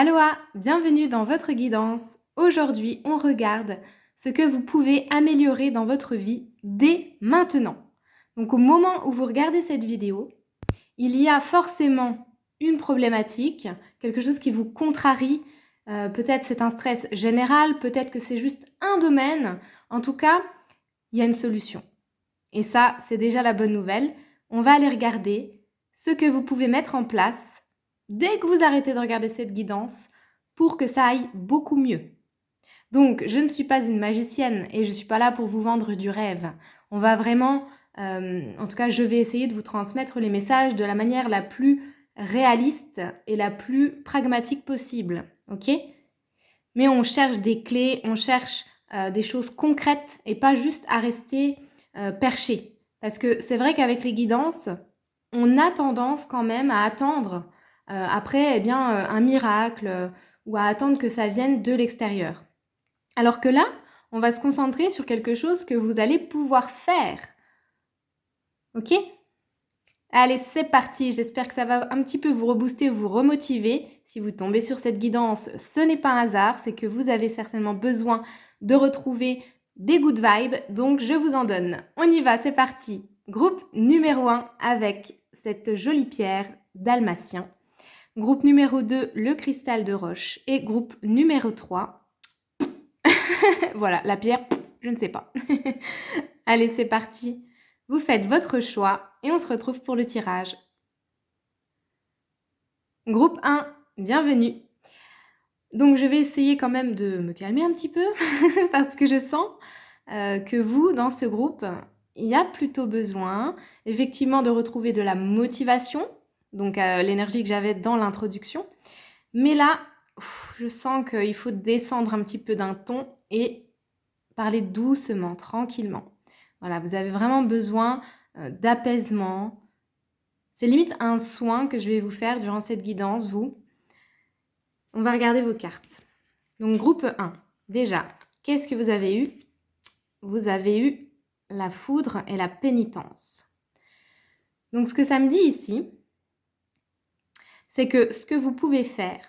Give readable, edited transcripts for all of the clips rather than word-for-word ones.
Aloha, bienvenue dans votre guidance. Aujourd'hui, on regarde ce que vous pouvez améliorer dans votre vie dès maintenant. Donc au moment où vous regardez cette vidéo, il y a forcément une problématique, quelque chose qui vous contrarie. Peut-être c'est un stress général, peut-être que c'est juste un domaine. En tout cas, il y a une solution. Et ça, c'est déjà la bonne nouvelle. On va aller regarder ce que vous pouvez mettre en place dès que vous arrêtez de regarder cette guidance pour que ça aille beaucoup mieux. Donc, je ne suis pas une magicienne et je ne suis pas là pour vous vendre du rêve. On va vraiment, en tout cas, je vais essayer de vous transmettre les messages de la manière la plus réaliste et la plus pragmatique possible, ok? Mais on cherche des clés, on cherche des choses concrètes et pas juste à rester perché. Parce que c'est vrai qu'avec les guidances, on a tendance quand même à attendre après un miracle ou à attendre que ça vienne de l'extérieur. Alors que là, on va se concentrer sur quelque chose que vous allez pouvoir faire. Ok ? Allez, c'est parti. J'espère que ça va un petit peu vous rebooster, vous remotiver. Si vous tombez sur cette guidance, ce n'est pas un hasard, c'est que vous avez certainement besoin de retrouver des good vibes. Donc, je vous en donne. On y va, c'est parti. Groupe numéro 1 avec cette jolie pierre dalmatien. Groupe numéro 2, le cristal de roche. Et groupe numéro 3, voilà, la pierre, je ne sais pas. Allez, c'est parti. Vous faites votre choix et on se retrouve pour le tirage. Groupe 1, bienvenue. Donc, je vais essayer quand même de me calmer un petit peu parce que je sens que vous, dans ce groupe, il y a plutôt besoin, effectivement, de retrouver de la motivation, donc l'énergie que j'avais dans l'introduction. Mais là, je sens qu'il faut descendre un petit peu d'un ton et parler doucement, tranquillement. Voilà, vous avez vraiment besoin d'apaisement. C'est limite un soin que je vais vous faire durant cette guidance, vous. On va regarder vos cartes. Donc, groupe 1. Déjà, qu'est-ce que vous avez eu ? Vous avez eu la foudre et la pénitence. Donc, ce que ça me dit ici, c'est que ce que vous pouvez faire,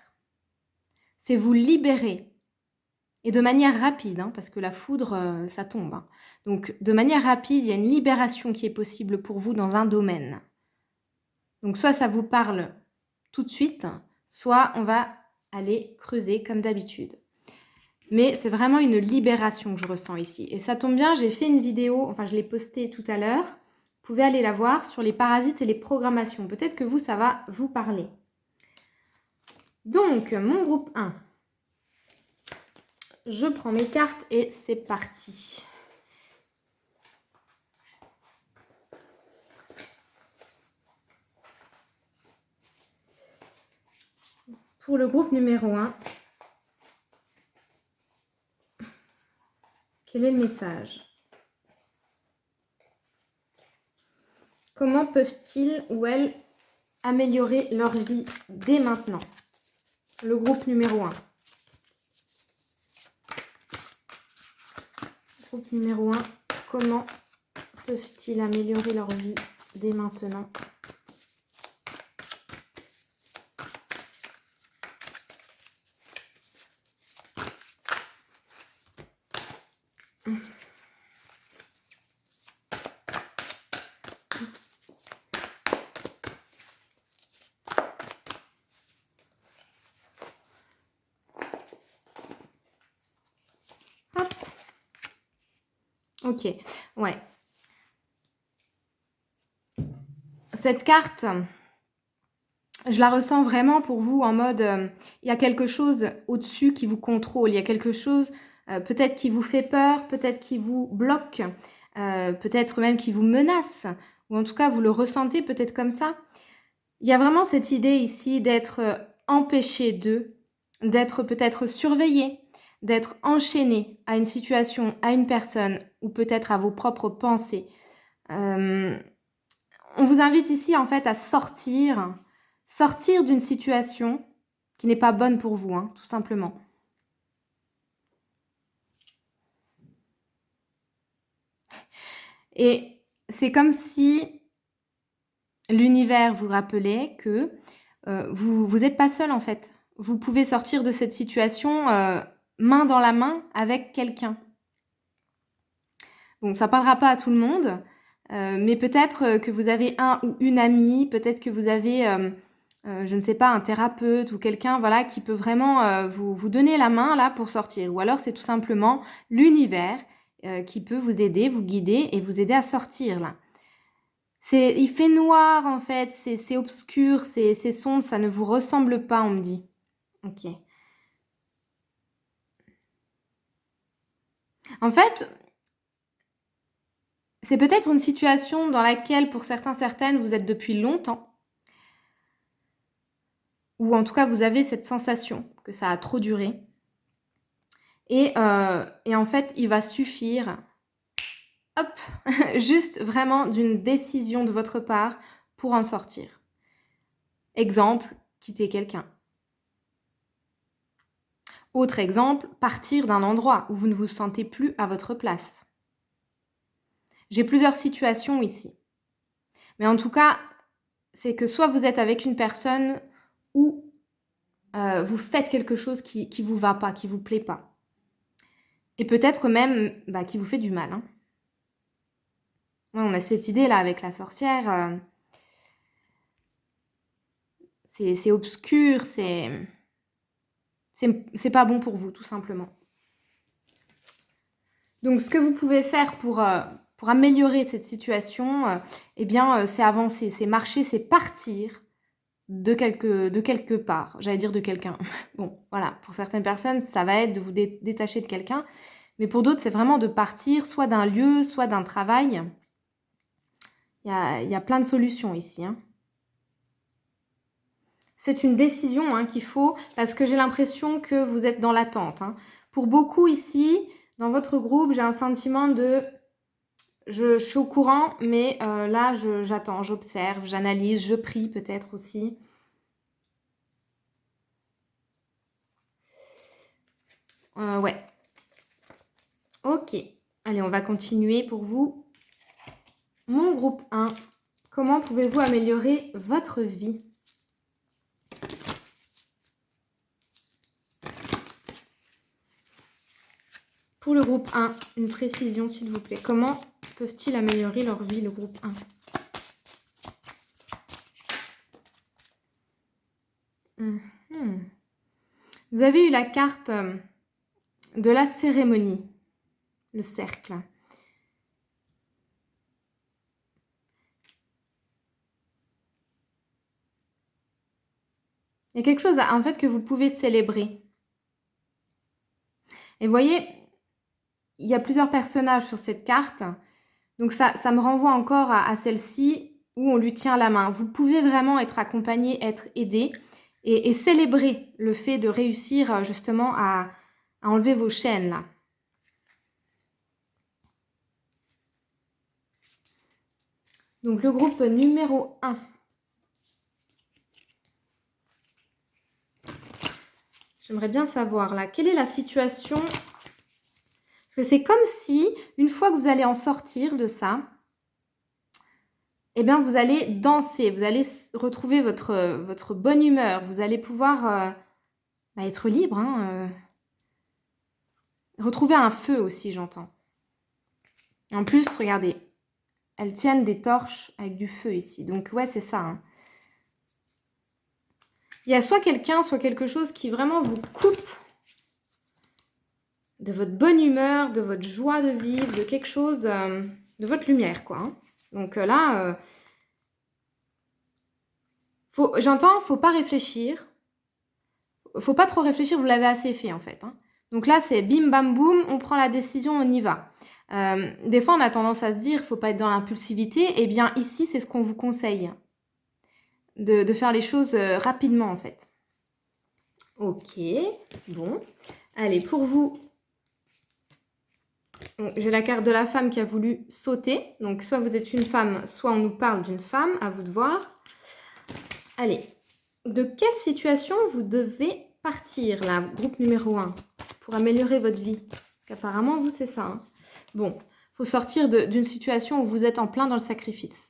c'est vous libérer. Et de manière rapide, parce que la foudre, ça tombe. Donc, de manière rapide, il y a une libération qui est possible pour vous dans un domaine. Donc, soit ça vous parle tout de suite, soit on va aller creuser comme d'habitude. Mais c'est vraiment une libération que je ressens ici. Et ça tombe bien, j'ai fait une vidéo, enfin je l'ai postée tout à l'heure. Vous pouvez aller la voir sur les parasites et les programmations. Peut-être que vous, ça va vous parler. Donc, mon groupe 1. Je prends mes cartes et c'est parti. Pour le groupe numéro 1, quel est le message ? Comment peuvent-ils ou elles améliorer leur vie dès maintenant ? Le groupe numéro 1. Groupe numéro 1, comment peuvent-ils améliorer leur vie dès maintenant ? Hop. Ok, ouais. Cette carte, je la ressens vraiment pour vous en mode, il y a quelque chose au-dessus qui vous contrôle, il y a quelque chose peut-être qui vous fait peur, peut-être qui vous bloque, peut-être même qui vous menace, ou en tout cas vous le ressentez peut-être comme ça. Il y a vraiment cette idée ici d'être empêché d'être peut-être surveillé, d'être enchaîné à une situation, à une personne, ou peut-être à vos propres pensées. On vous invite ici en fait à sortir d'une situation qui n'est pas bonne pour vous, tout simplement. Et c'est comme si l'univers vous rappelait que vous n'êtes pas seul en fait. vous pouvez sortir de cette situation main dans la main avec quelqu'un. Bon, ça parlera pas à tout le monde, mais peut-être que vous avez un ou une amie, peut-être que vous avez, je ne sais pas, un thérapeute ou quelqu'un, voilà, qui peut vraiment vous donner la main là pour sortir. Ou alors c'est tout simplement l'univers qui peut vous aider, vous guider et vous aider à sortir là. Il fait noir en fait, c'est obscur, c'est sombre, ça ne vous ressemble pas, on me dit. Ok. En fait, c'est peut-être une situation dans laquelle, pour certains, certaines, vous êtes depuis longtemps. Ou en tout cas, vous avez cette sensation que ça a trop duré. Et en fait, il va suffire, hop, juste vraiment d'une décision de votre part pour en sortir. Exemple, quitter quelqu'un. Autre exemple, partir d'un endroit où vous ne vous sentez plus à votre place. J'ai plusieurs situations ici. Mais en tout cas, c'est que soit vous êtes avec une personne ou vous faites quelque chose qui vous va pas, qui vous plaît pas. Et peut-être même qui vous fait du mal. Hein. Ouais, on a cette idée-là avec la sorcière. C'est obscur, c'est pas bon pour vous, tout simplement. Donc, ce que vous pouvez faire pour améliorer cette situation, c'est avancer, c'est marcher, c'est partir de quelque part. J'allais dire de quelqu'un. Bon, voilà, pour certaines personnes, ça va être de vous détacher de quelqu'un. Mais pour d'autres, c'est vraiment de partir soit d'un lieu, soit d'un travail. Il y a plein de solutions ici. Hein. C'est une décision qu'il faut, parce que j'ai l'impression que vous êtes dans l'attente. Hein. Pour beaucoup ici, dans votre groupe, j'ai un sentiment de... Je suis au courant, mais là, j'attends, j'observe, j'analyse, je prie peut-être aussi. Ouais. Ok. Allez, on va continuer pour vous. Mon groupe 1. Comment pouvez-vous améliorer votre vie ? Pour le groupe 1, une précision s'il vous plaît. Comment peuvent-ils améliorer leur vie, le groupe 1 ? Vous avez eu la carte de la cérémonie, le cercle. Il y a quelque chose en fait que vous pouvez célébrer. Et vous voyez, il y a plusieurs personnages sur cette carte. Donc ça me renvoie encore à celle-ci où on lui tient la main. Vous pouvez vraiment être accompagné, être aidé et célébrer le fait de réussir justement à enlever vos chaînes là. Donc le groupe numéro 1. J'aimerais bien savoir là, quelle est la situation? Parce que c'est comme si, une fois que vous allez en sortir de ça, vous allez danser, vous allez retrouver votre bonne humeur, vous allez pouvoir être libre, retrouver un feu aussi, j'entends. En plus, regardez, elles tiennent des torches avec du feu ici. Donc ouais, c'est ça. Hein. Il y a soit quelqu'un, soit quelque chose qui vraiment vous coupe de votre bonne humeur, de votre joie de vivre, de quelque chose, de votre lumière, quoi. Hein. Donc là, j'entends, faut pas réfléchir. Faut pas trop réfléchir, vous l'avez assez fait, en fait. Hein. Donc là, c'est bim, bam, boum, on prend la décision, on y va. Des fois, on a tendance à se dire, faut pas être dans l'impulsivité. Eh bien, ici, c'est ce qu'on vous conseille. De faire les choses rapidement, en fait. Ok, bon. Allez, pour vous, j'ai la carte de la femme qui a voulu sauter. Donc, soit vous êtes une femme, soit on nous parle d'une femme. À vous de voir. Allez, de quelle situation vous devez partir, là, groupe numéro 1, pour améliorer votre vie? Parce qu'apparemment, vous, c'est ça. Hein. Bon, il faut sortir d'une situation où vous êtes en plein dans le sacrifice.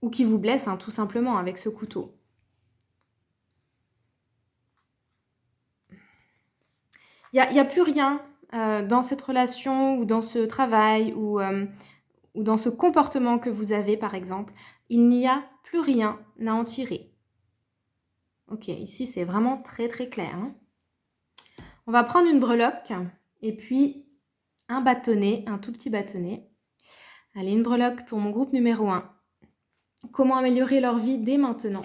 Ou qui vous blesse, tout simplement, avec ce couteau. y a plus rien dans cette relation ou dans ce travail ou dans ce comportement que vous avez, par exemple. Il n'y a plus rien à en tirer. Ok, ici, c'est vraiment très, très clair. Hein. On va prendre une breloque et puis un bâtonnet, un tout petit bâtonnet. Allez, une breloque pour mon groupe numéro 1. Comment améliorer leur vie dès maintenant?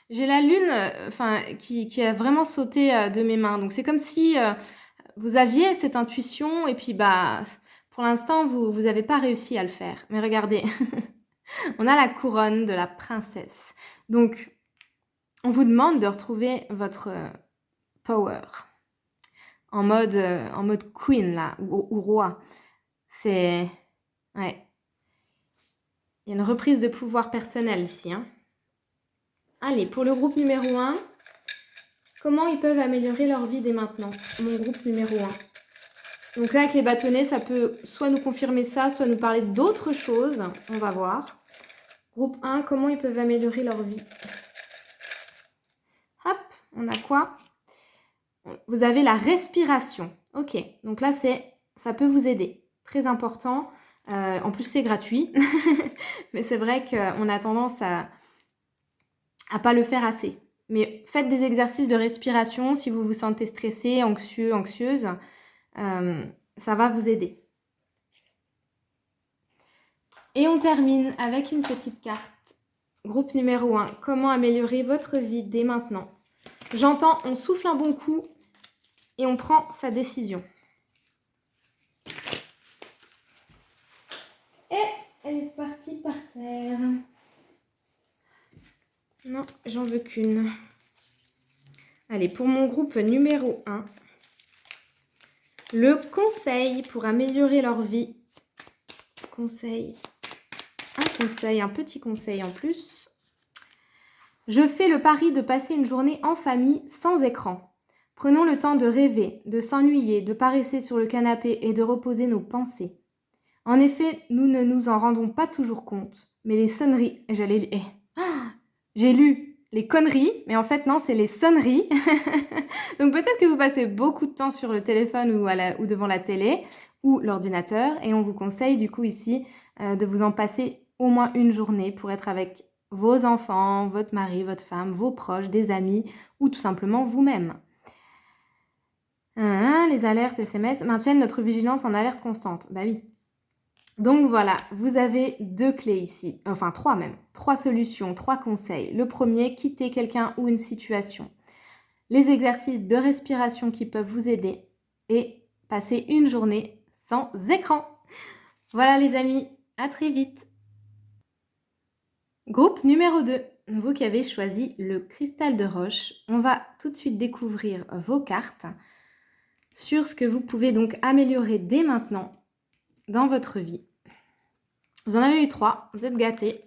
J'ai la lune qui a vraiment sauté de mes mains. Donc, c'est comme si vous aviez cette intuition et puis, bah, pour l'instant, vous n'avez pas réussi à le faire. Mais regardez, on a la couronne de la princesse. Donc, on vous demande de retrouver votre power en mode queen, là, ou roi. C'est... Ouais. Il y a une reprise de pouvoir personnel ici. Hein. Allez, pour le groupe numéro 1, comment ils peuvent améliorer leur vie dès maintenant? Mon groupe numéro 1. Donc là, avec les bâtonnets, ça peut soit nous confirmer ça, soit nous parler d'autres choses. On va voir. Groupe 1, comment ils peuvent améliorer leur vie? Hop, on a quoi? Vous avez la respiration. Ok, donc là, ça peut vous aider. Très important. En plus, c'est gratuit. Mais c'est vrai qu'on a tendance à pas le faire assez. Mais faites des exercices de respiration si vous vous sentez stressé, anxieux, anxieuse. Ça va vous aider. Et on termine avec une petite carte. Groupe numéro 1. Comment améliorer votre vie dès maintenant? J'entends, on souffle un bon coup et on prend sa décision. Et elle est partie par terre. Non, j'en veux qu'une. Allez, pour mon groupe numéro 1, le conseil pour améliorer leur vie. Conseil. Un petit conseil en plus. Je fais le pari de passer une journée en famille sans écran. Prenons le temps de rêver, de s'ennuyer, de paresser sur le canapé et de reposer nos pensées. En effet, nous ne nous en rendons pas toujours compte, mais les sonneries, j'ai lu les conneries, mais en fait non, c'est les sonneries. Donc peut-être que vous passez beaucoup de temps sur le téléphone ou devant la télé ou l'ordinateur, et on vous conseille du coup ici de vous en passer au moins une journée pour être avec vos enfants, votre mari, votre femme, vos proches, des amis ou tout simplement vous-même. Les alertes SMS maintiennent notre vigilance en alerte constante. Bah oui. Donc voilà, vous avez 2 clés ici, enfin 3 même, 3 solutions, 3 conseils. Le premier, quitter quelqu'un ou une situation. Les exercices de respiration qui peuvent vous aider et passer une journée sans écran. Voilà les amis, à très vite. Groupe numéro 2, vous qui avez choisi le cristal de roche, on va tout de suite découvrir vos cartes sur ce que vous pouvez donc améliorer dès maintenant dans votre vie. Vous en avez eu 3, vous êtes gâtés.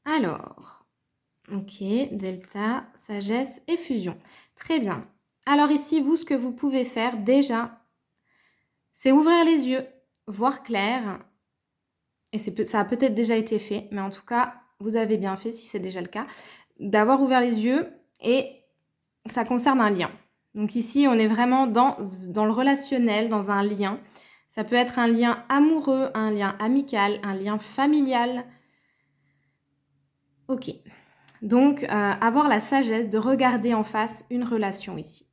Alors, ok, delta, sagesse et fusion. Très bien. Alors ici, vous, ce que vous pouvez faire déjà, c'est ouvrir les yeux, voir clair. Et ça a peut-être déjà été fait, mais en tout cas, vous avez bien fait si c'est déjà le cas, d'avoir ouvert les yeux et ça concerne un lien. Donc ici, on est vraiment dans le relationnel, dans un lien. Ça peut être un lien amoureux, un lien amical, un lien familial. Ok. Donc, avoir la sagesse de regarder en face une relation ici.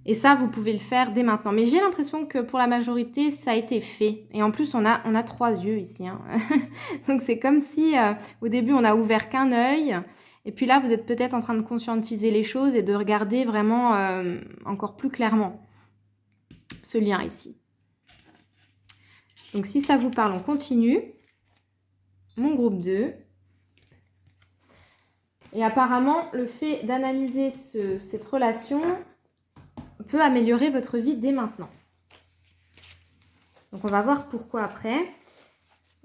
Et ça, vous pouvez le faire dès maintenant. Mais j'ai l'impression que pour la majorité, ça a été fait. Et en plus, on a 3 yeux ici. Hein. Donc, c'est comme si au début, on a ouvert qu'un œil. Et puis là, vous êtes peut-être en train de conscientiser les choses et de regarder vraiment encore plus clairement ce lien ici. Donc, si ça vous parle, on continue. Mon groupe 2. Et apparemment, le fait d'analyser cette relation peut améliorer votre vie dès maintenant. Donc, on va voir pourquoi après.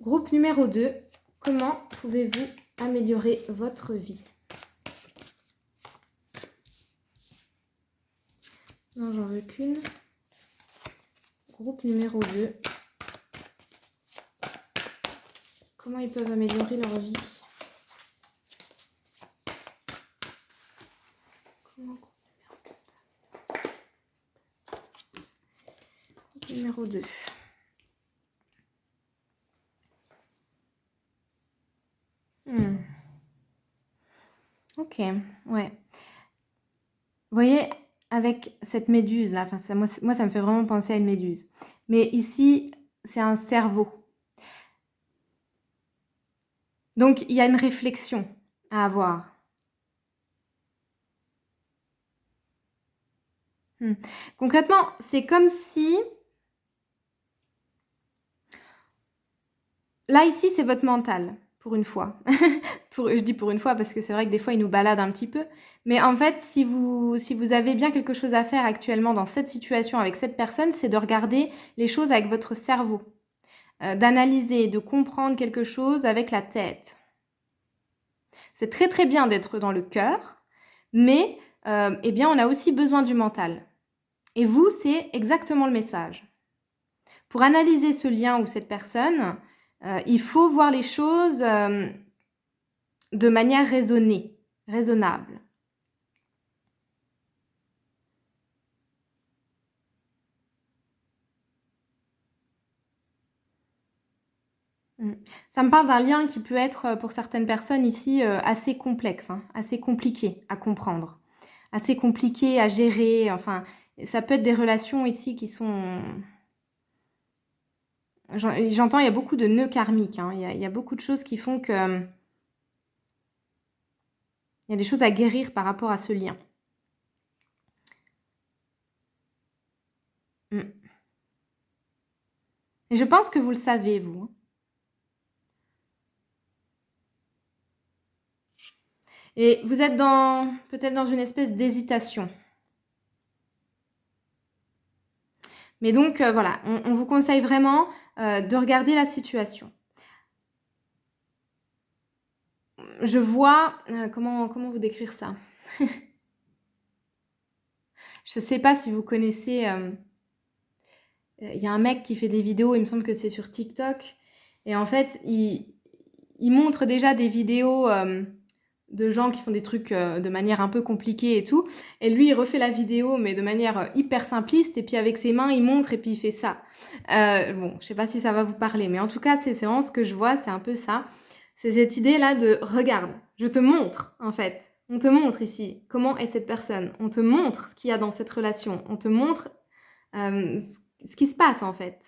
Groupe numéro 2, comment pouvez-vous améliorer votre vie? Non, j'en veux qu'une. Groupe numéro 2. comment ils peuvent améliorer leur vie. Numéro 2. Ok, ouais. Vous voyez, avec cette méduse là, moi ça me fait vraiment penser à une méduse. Mais ici, c'est un cerveau. Donc, il y a une réflexion à avoir. Concrètement, c'est comme si... Là, ici, c'est votre mental, pour une fois. Je dis pour une fois parce que c'est vrai que des fois, il nous balade un petit peu. Mais en fait, si vous avez bien quelque chose à faire actuellement dans cette situation avec cette personne, c'est de regarder les choses avec votre cerveau. D'analyser, de comprendre quelque chose avec la tête. C'est très très bien d'être dans le cœur, mais eh bien, on a aussi besoin du mental. Et vous, c'est exactement le message. Pour analyser ce lien ou cette personne, il faut voir les choses de manière raisonnée, raisonnable. Ça me parle d'un lien qui peut être, pour certaines personnes ici, assez complexe, hein, assez compliqué à comprendre, assez compliqué à gérer. Enfin, ça peut être des relations ici qui sont... J'entends, il y a beaucoup de nœuds karmiques, hein. Il y a beaucoup de choses qui font que... il y a des choses à guérir par rapport à ce lien. Et je pense que vous le savez, vous. Et vous êtes peut-être dans une espèce d'hésitation. Mais donc, voilà, on vous conseille vraiment de regarder la situation. Je vois... comment vous décrire ça? Je ne sais pas si vous connaissez... il y a un mec qui fait des vidéos, il me semble que c'est sur TikTok. Et en fait, il montre déjà des vidéos... de gens qui font des trucs de manière un peu compliquée et tout. Et lui, il refait la vidéo, mais de manière hyper simpliste. Et puis avec ses mains, il montre et puis il fait ça. Bon, je sais pas si ça va vous parler. Mais en tout cas, c'est vraiment ce que je vois. C'est un peu ça. C'est cette idée-là de « regarde, je te montre, en fait. On te montre ici comment est cette personne. On te montre ce qu'il y a dans cette relation. On te montre ce qui se passe, en fait. »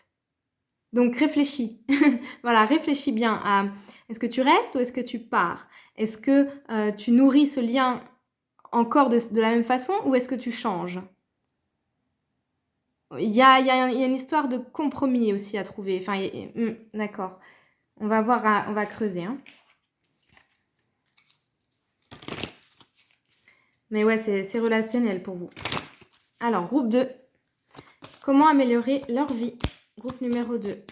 Donc réfléchis, voilà, réfléchis bien à est-ce que tu restes ou est-ce que tu pars? Est-ce que tu nourris ce lien encore de la même façon ou est-ce que tu changes? Il y a une histoire de compromis aussi à trouver. Enfin, d'accord. On va voir, on va creuser. Hein. Mais ouais, c'est relationnel pour vous. Alors, groupe 2. Comment améliorer leur vie? Groupe numéro 2.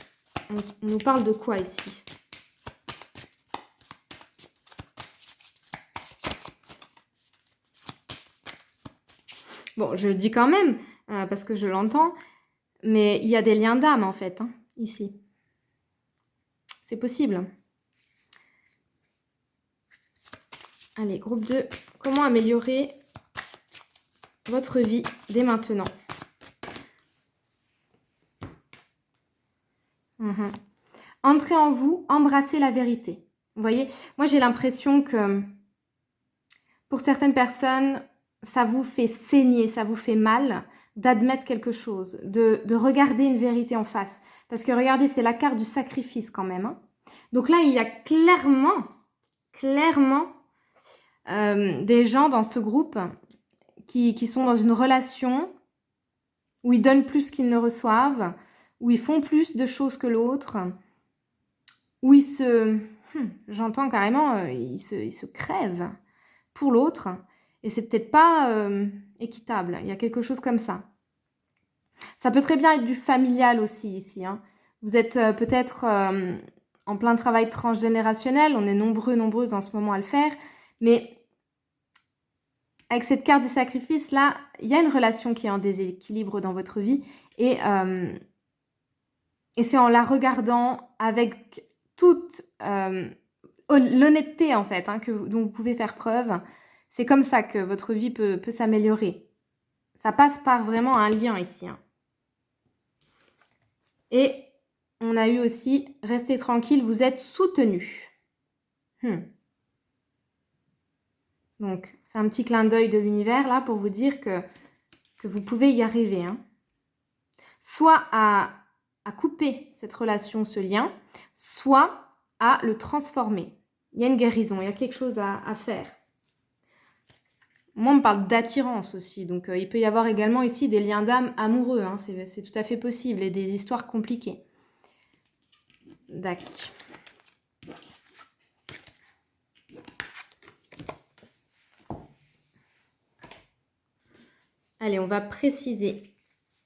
On nous parle de quoi ici? Bon, je le dis quand même, parce que je l'entends, mais il y a des liens d'âme, en fait, hein, ici. C'est possible. Allez, groupe 2. Comment améliorer votre vie dès maintenant? Entrez en vous, embrassez la vérité. Vous voyez, moi j'ai l'impression que pour certaines personnes, ça vous fait saigner, ça vous fait mal d'admettre quelque chose, de regarder une vérité en face. Parce que regardez, c'est la carte du sacrifice quand même. Hein. Donc là, il y a clairement des gens dans ce groupe qui sont dans une relation où ils donnent plus qu'ils ne reçoivent, où ils font plus de choses que l'autre, où ils se... j'entends carrément, ils se crèvent pour l'autre. Et c'est peut-être pas équitable. Il y a quelque chose comme ça. Ça peut très bien être du familial aussi ici. Hein. Vous êtes peut-être en plein travail transgénérationnel. On est nombreuses en ce moment à le faire. Mais avec cette carte du sacrifice, là, il y a une relation qui est en déséquilibre dans votre vie. Et c'est en la regardant avec toute l'honnêteté en fait, hein, dont vous pouvez faire preuve. C'est comme ça que votre vie peut s'améliorer. Ça passe par vraiment un lien ici. Hein. Et on a eu aussi, restez tranquille, vous êtes soutenu. Donc, c'est un petit clin d'œil de l'univers là pour vous dire que vous pouvez y arriver. Hein. Soit à couper cette relation, ce lien, soit à le transformer. Il y a une guérison, il y a quelque chose à faire. Moi, on me parle d'attirance aussi, donc il peut y avoir également ici des liens d'âme amoureux, hein, c'est tout à fait possible, et des histoires compliquées. D'accord. Allez, on va préciser.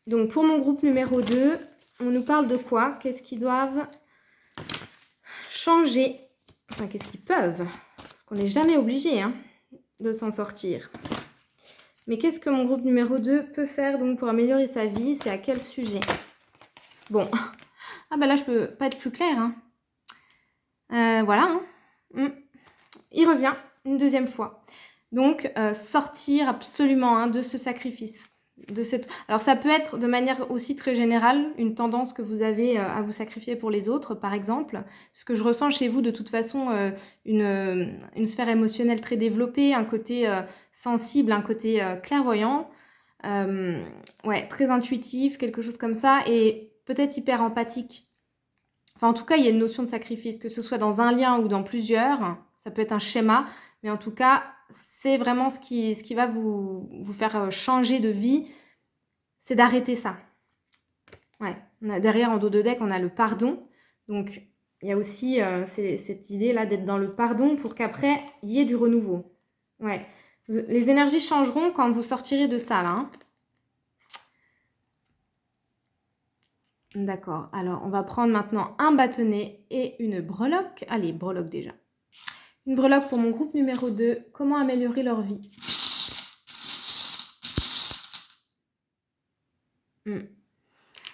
Donc, pour mon groupe numéro 2, on nous parle de quoi? Qu'est-ce qu'ils doivent changer? Enfin, qu'est-ce qu'ils peuvent? Parce qu'on n'est jamais obligé hein, de s'en sortir. Mais qu'est-ce que mon groupe numéro 2 peut faire donc pour améliorer sa vie? C'est à quel sujet? Bon. Ah ben là, je peux pas être plus claire. Hein. Voilà. Hein. Il revient une deuxième fois. Donc, sortir absolument hein, de ce sacrifice. Alors, ça peut être de manière aussi très générale, une tendance que vous avez à vous sacrifier pour les autres, par exemple. Ce que je ressens chez vous, de toute façon, une sphère émotionnelle très développée, un côté sensible, un côté clairvoyant, ouais, très intuitif, quelque chose comme ça, et peut-être hyper empathique. Enfin, en tout cas, il y a une notion de sacrifice, que ce soit dans un lien ou dans plusieurs. Ça peut être un schéma, mais en tout cas, c'est vraiment ce qui va vous faire changer de vie, c'est d'arrêter ça. Ouais. Derrière, en dos de deck, on a le pardon. Donc, il y a aussi cette idée-là d'être dans le pardon pour qu'après, il y ait du renouveau. Ouais. Les énergies changeront quand vous sortirez de ça, là. Hein. D'accord. Alors, on va prendre maintenant un bâtonnet et une breloque. Allez, breloque déjà. Une breloque pour mon groupe numéro 2. Comment améliorer leur vie?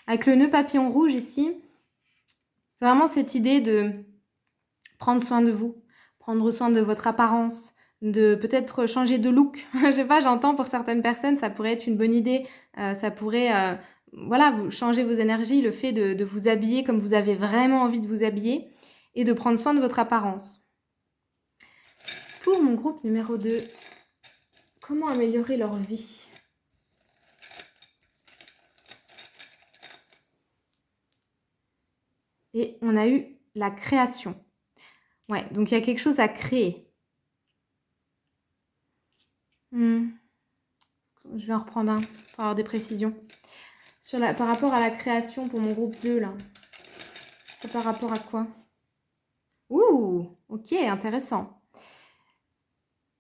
Avec le nœud papillon rouge ici, vraiment cette idée de prendre soin de vous, prendre soin de votre apparence, de peut-être changer de look. Je sais pas, j'entends pour certaines personnes, ça pourrait être une bonne idée. Ça pourrait, voilà, vous changer vos énergies, le fait de vous habiller comme vous avez vraiment envie de vous habiller et de prendre soin de votre apparence. Pour mon groupe numéro 2, comment améliorer leur vie? Et on a eu la création. Ouais, donc il y a quelque chose à créer. Je vais en reprendre un pour avoir des précisions. Par rapport à la création pour mon groupe 2, là. C'est par rapport à quoi? Ouh, ok, intéressant.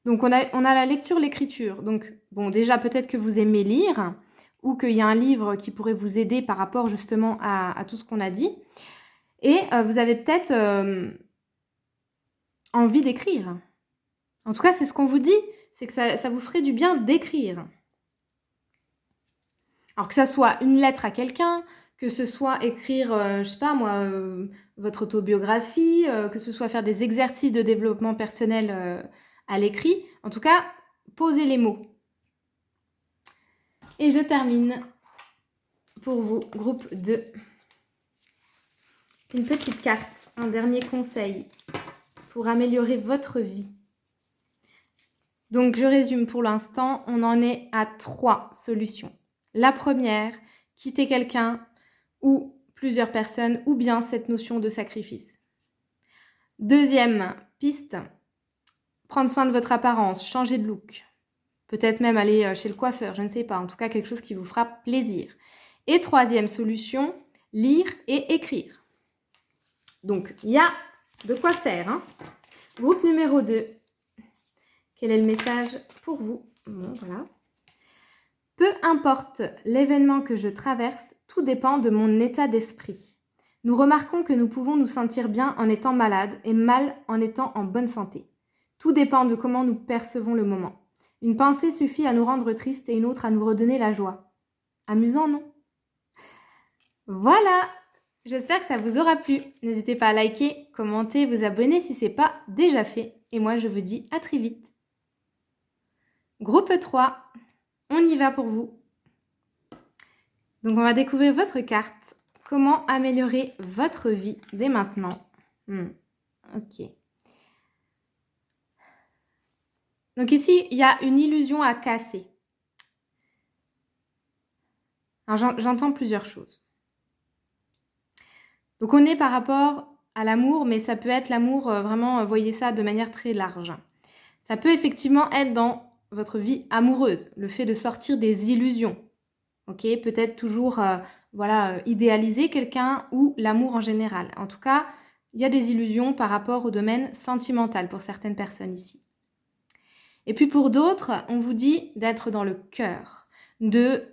Donc, on a la lecture, l'écriture. Donc, bon, déjà, peut-être que vous aimez lire ou qu'il y a un livre qui pourrait vous aider par rapport justement à tout ce qu'on a dit. Et vous avez peut-être envie d'écrire. En tout cas, c'est ce qu'on vous dit, c'est que ça vous ferait du bien d'écrire. Alors que ça soit une lettre à quelqu'un, que ce soit écrire, je sais pas moi, votre autobiographie, que ce soit faire des exercices de développement personnel à l'écrit. En tout cas, posez les mots. Et je termine pour vous, groupe 2. Une petite carte, un dernier conseil pour améliorer votre vie. Donc, je résume pour l'instant, on en est à 3 solutions. La première, quitter quelqu'un ou plusieurs personnes, ou bien cette notion de sacrifice. Deuxième piste, prendre soin de votre apparence, changer de look. Peut-être même aller chez le coiffeur, je ne sais pas. En tout cas, quelque chose qui vous fera plaisir. Et troisième solution, lire et écrire. Donc, il y a de quoi faire. Hein. Groupe numéro 2. Quel est le message pour vous? Bon, voilà. Peu importe l'événement que je traverse, tout dépend de mon état d'esprit. Nous remarquons que nous pouvons nous sentir bien en étant malades et mal en étant en bonne santé. Tout dépend de comment nous percevons le moment. Une pensée suffit à nous rendre tristes et une autre à nous redonner la joie. Amusant, non? Voilà! J'espère que ça vous aura plu. N'hésitez pas à liker, commenter, vous abonner si ce n'est pas déjà fait. Et moi, je vous dis à très vite. Groupe 3, on y va pour vous. Donc, on va découvrir votre carte. Comment améliorer votre vie dès maintenant. Ok. Donc ici, il y a une illusion à casser. Alors, j'entends plusieurs choses. Donc, on est par rapport à l'amour, mais ça peut être l'amour, vraiment, voyez ça de manière très large. Ça peut effectivement être dans votre vie amoureuse, le fait de sortir des illusions. Ok, peut-être toujours idéaliser quelqu'un ou l'amour en général. En tout cas, il y a des illusions par rapport au domaine sentimental pour certaines personnes ici. Et puis pour d'autres, on vous dit d'être dans le cœur, de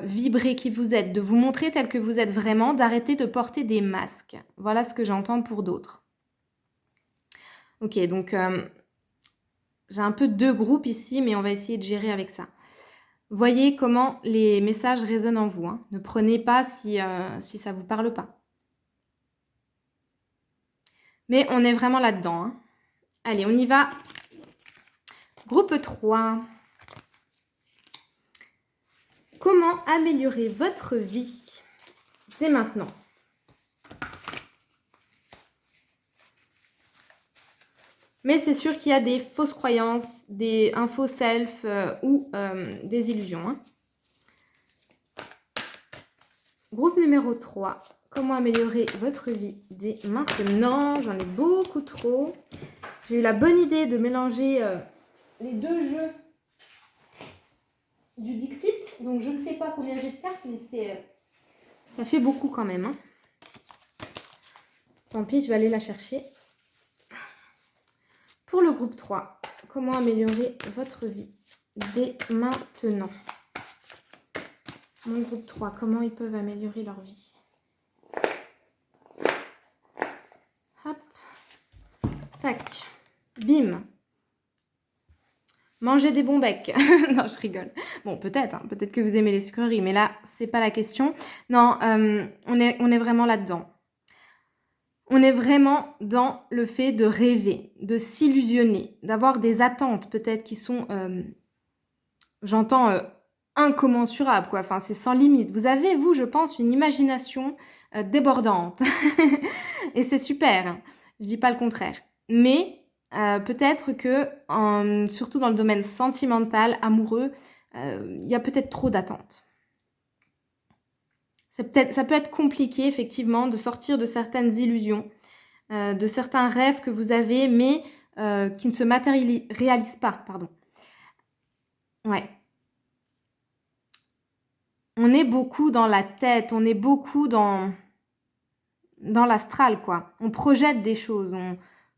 vibrer qui vous êtes, de vous montrer tel que vous êtes vraiment, d'arrêter de porter des masques. Voilà ce que j'entends pour d'autres. Ok, donc j'ai un peu deux groupes ici, mais on va essayer de gérer avec ça. Voyez comment les messages résonnent en vous. Ne prenez pas si ça ne vous parle pas. Mais on est vraiment là-dedans. Allez, on y va. Groupe 3. Comment améliorer votre vie dès maintenant? Mais c'est sûr qu'il y a des fausses croyances, un faux self ou des illusions. Groupe numéro 3. Comment améliorer votre vie dès maintenant? J'en ai beaucoup trop. J'ai eu la bonne idée de mélanger les deux jeux du Dixit. Donc, je ne sais pas combien j'ai de cartes, mais ça fait beaucoup quand même. Tant pis, je vais aller la chercher. Pour le groupe 3, comment améliorer votre vie dès maintenant? Mon groupe 3, comment ils peuvent améliorer leur vie? Hop. Tac. Bim. Manger des bons becs. Non, je rigole. Bon, peut-être. Peut-être que vous aimez les sucreries, mais là, c'est pas la question. Non, on est vraiment là-dedans. On est vraiment dans le fait de rêver, de s'illusionner, d'avoir des attentes peut-être qui sont, j'entends, incommensurables, quoi. Enfin, c'est sans limite. Vous avez, vous, je pense, une imagination débordante. Et c'est super. Je dis pas le contraire. Mais peut-être que, surtout dans le domaine sentimental, amoureux, il y a peut-être trop d'attentes. Ça peut être compliqué, effectivement, de sortir de certaines illusions, de certains rêves que vous avez, mais qui ne se matérialisent pas, pardon. Ouais. On est beaucoup dans la tête, on est beaucoup dans l'astral, quoi. On projette des choses,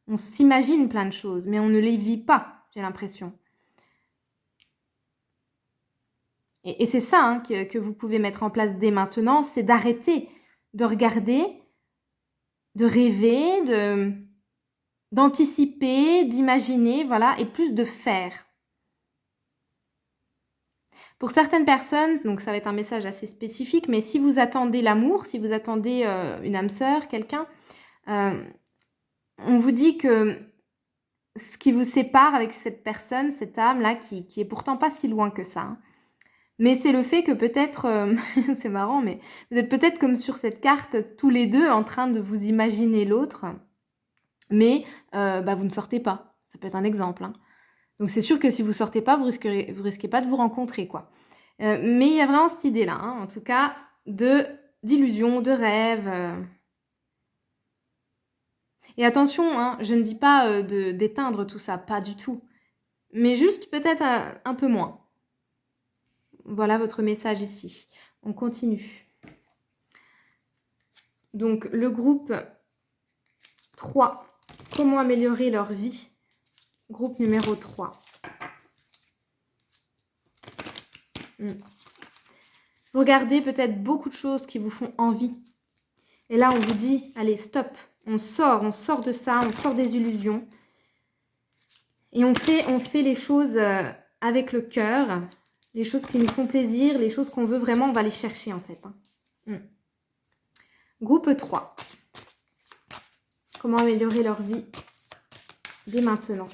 on s'imagine plein de choses, mais on ne les vit pas, j'ai l'impression. Et c'est ça que vous pouvez mettre en place dès maintenant, c'est d'arrêter de regarder, de rêver, d'anticiper, d'imaginer, voilà, et plus de faire. Pour certaines personnes, donc ça va être un message assez spécifique, mais si vous attendez l'amour, si vous attendez une âme sœur, quelqu'un, on vous dit que ce qui vous sépare avec cette personne, cette âme-là, qui est pourtant pas si loin que ça, mais c'est le fait que peut-être, c'est marrant, mais vous êtes peut-être comme sur cette carte, tous les deux en train de vous imaginer l'autre, mais vous ne sortez pas. Ça peut être un exemple. Donc c'est sûr que si vous ne sortez pas, vous risquez pas de vous rencontrer, quoi. Mais il y a vraiment cette idée-là, en tout cas, d'illusion, de rêve. Et attention, je ne dis pas d'éteindre tout ça, pas du tout. Mais juste peut-être un peu moins. Voilà votre message ici. On continue. Donc, le groupe 3. Comment améliorer leur vie? Groupe numéro 3. Vous regardez peut-être beaucoup de choses qui vous font envie. Et là, on vous dit, allez, stop. On sort de ça, on sort des illusions. Et on fait les choses avec le cœur. Les choses qui nous font plaisir, les choses qu'on veut vraiment, on va les chercher en fait. Groupe 3. Comment améliorer leur vie dès maintenant?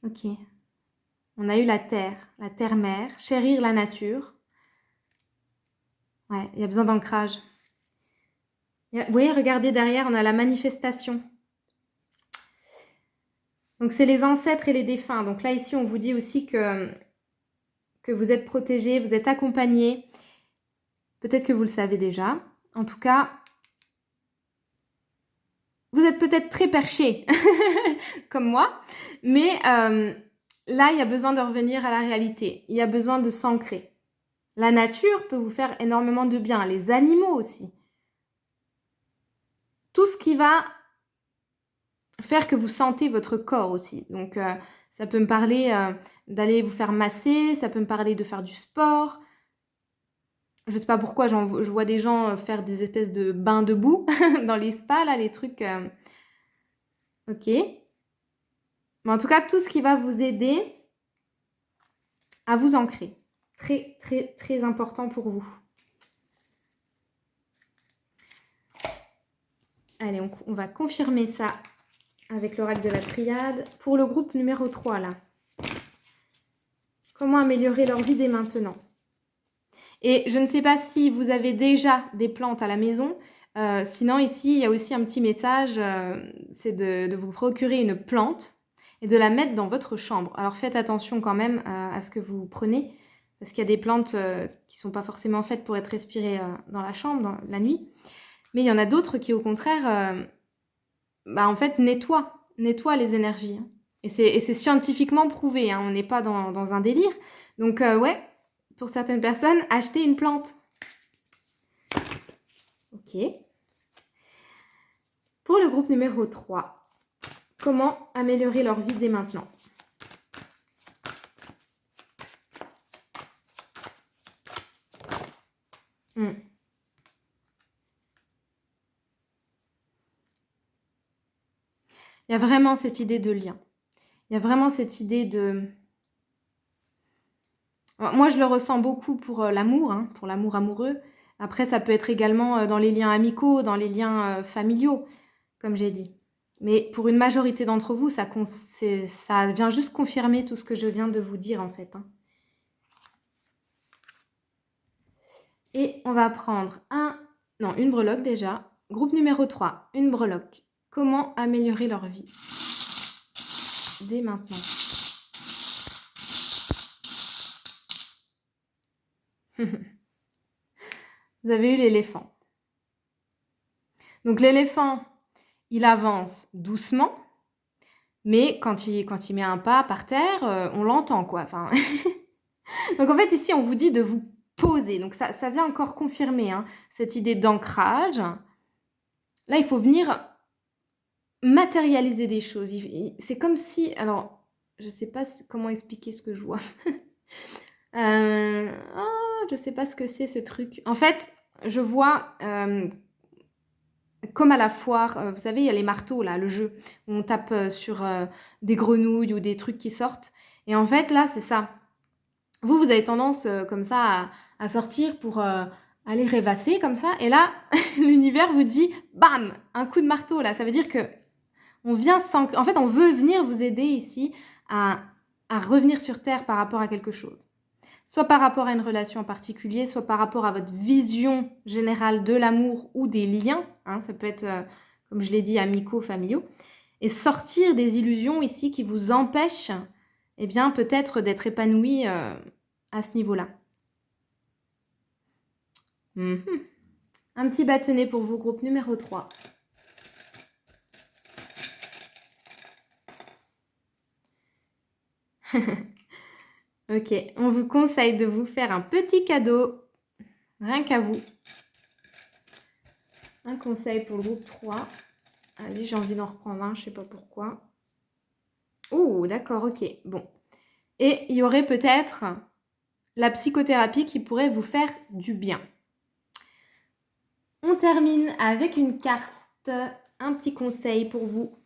Ok. On a eu la terre-mère, chérir la nature. Ouais, il y a besoin d'ancrage. Vous voyez, regardez derrière, on a la manifestation. Donc, c'est les ancêtres et les défunts. Donc là, ici, on vous dit aussi que vous êtes protégés, vous êtes accompagnés. Peut-être que vous le savez déjà. En tout cas, vous êtes peut-être très perchés, comme moi. Mais là, il y a besoin de revenir à la réalité. Il y a besoin de s'ancrer. La nature peut vous faire énormément de bien. Les animaux aussi. Tout ce qui va faire que vous sentez votre corps aussi. Donc, ça peut me parler d'aller vous faire masser, ça peut me parler de faire du sport. Je ne sais pas pourquoi, je vois des gens faire des espèces de bains de boue dans les spas, là, les trucs... Ok. Mais en tout cas, tout ce qui va vous aider à vous ancrer. Très, très, très important pour vous. Allez, on va confirmer ça avec l'oracle de la triade. Pour le groupe numéro 3, là. Comment améliorer leur vie dès maintenant? Et je ne sais pas si vous avez déjà des plantes à la maison. Sinon, ici, il y a aussi un petit message. C'est de vous procurer une plante et de la mettre dans votre chambre. Alors, faites attention quand même à ce que vous prenez. Parce qu'il y a des plantes qui ne sont pas forcément faites pour être respirées dans la chambre, la nuit. Mais il y en a d'autres qui, au contraire, en fait, nettoient les énergies. Hein. Et c'est scientifiquement prouvé. Hein. On n'est pas dans un délire. Donc, ouais. Pour certaines personnes, acheter une plante. Ok. Pour le groupe numéro 3, comment améliorer leur vie dès maintenant? Il y a vraiment cette idée de lien. Il y a vraiment cette idée de... Moi, je le ressens beaucoup pour l'amour, hein, pour l'amour amoureux. Après, ça peut être également dans les liens amicaux, dans les liens familiaux, comme j'ai dit. Mais pour une majorité d'entre vous, ça vient juste confirmer tout ce que je viens de vous dire, en fait. Hein. Et on va prendre une breloque déjà. Groupe numéro 3, une breloque. Comment améliorer leur vie dès maintenant? Vous avez eu l'éléphant. Donc l'éléphant, il avance doucement, mais quand il met un pas par terre, on l'entend quoi. Enfin... Donc en fait ici, on vous dit de vous poser. Donc ça vient encore confirmer hein, cette idée d'ancrage. Là, il faut venir matérialiser des choses. C'est comme si... Alors, je ne sais pas comment expliquer ce que je vois. Je ne sais pas ce que c'est ce truc. En fait, je vois... comme à la foire, vous savez, il y a les marteaux, là, le jeu, où on tape sur des grenouilles ou des trucs qui sortent. Et en fait, là, c'est ça. Vous avez tendance, comme ça, à sortir pour aller rêvasser, comme ça. Et là, l'univers vous dit, bam, un coup de marteau, là. Ça veut dire que on vient en fait, on veut venir vous aider ici à revenir sur Terre par rapport à quelque chose. Soit par rapport à une relation en particulier, soit par rapport à votre vision générale de l'amour ou des liens. Hein, ça peut être, comme je l'ai dit, amicaux, familiaux. Et sortir des illusions ici qui vous empêchent, eh bien, peut-être d'être épanoui à ce niveau-là. Un petit bâtonnet pour vous, groupe numéro 3. Ok, on vous conseille de vous faire un petit cadeau, rien qu'à vous. Un conseil pour le groupe 3. Allez, j'ai envie d'en reprendre un, je ne sais pas pourquoi. Oh, d'accord, ok, bon. Et il y aurait peut-être la psychothérapie qui pourrait vous faire du bien. On termine avec une carte, un petit conseil pour vous.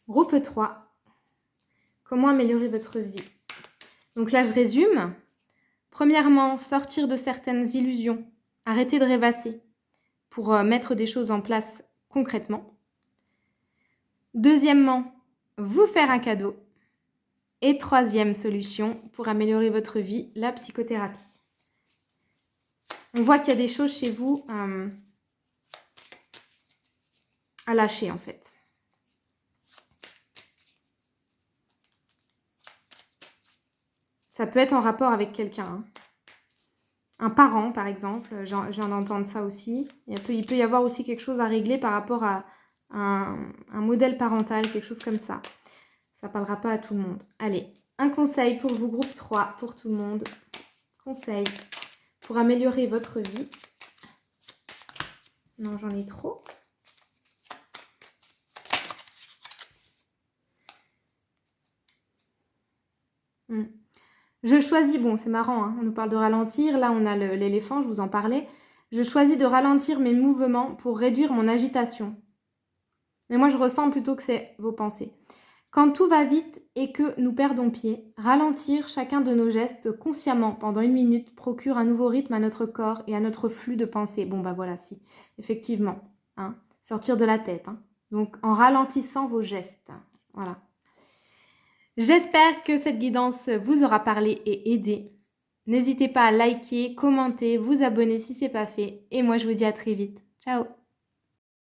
Groupe 3. Comment améliorer votre vie? Donc là, je résume. Premièrement, sortir de certaines illusions. Arrêter de rêvasser pour mettre des choses en place concrètement. Deuxièmement, vous faire un cadeau. Et troisième solution pour améliorer votre vie, la psychothérapie. On voit qu'il y a des choses chez vous à lâcher en fait. Ça peut être en rapport avec quelqu'un. Hein. Un parent par exemple, j'en entends ça aussi. Il peut y avoir aussi quelque chose à régler par rapport à un modèle parental, quelque chose comme ça. Ça ne parlera pas à tout le monde. Allez, un conseil pour vous, groupe 3, pour tout le monde. Conseil pour améliorer votre vie. Non, j'en ai trop. Je choisis, bon c'est marrant, hein, on nous parle de ralentir, là on a l'éléphant, je vous en parlais. Je choisis de ralentir mes mouvements pour réduire mon agitation. Mais moi je ressens plutôt que c'est vos pensées. Quand tout va vite et que nous perdons pied, ralentir chacun de nos gestes consciemment pendant 1 minute procure un nouveau rythme à notre corps et à notre flux de pensée. Bon bah voilà, si, effectivement, hein, sortir de la tête. Hein. Donc en ralentissant vos gestes, voilà. J'espère que cette guidance vous aura parlé et aidé. N'hésitez pas à liker, commenter, vous abonner si ce n'est pas fait. Et moi, je vous dis à très vite. Ciao!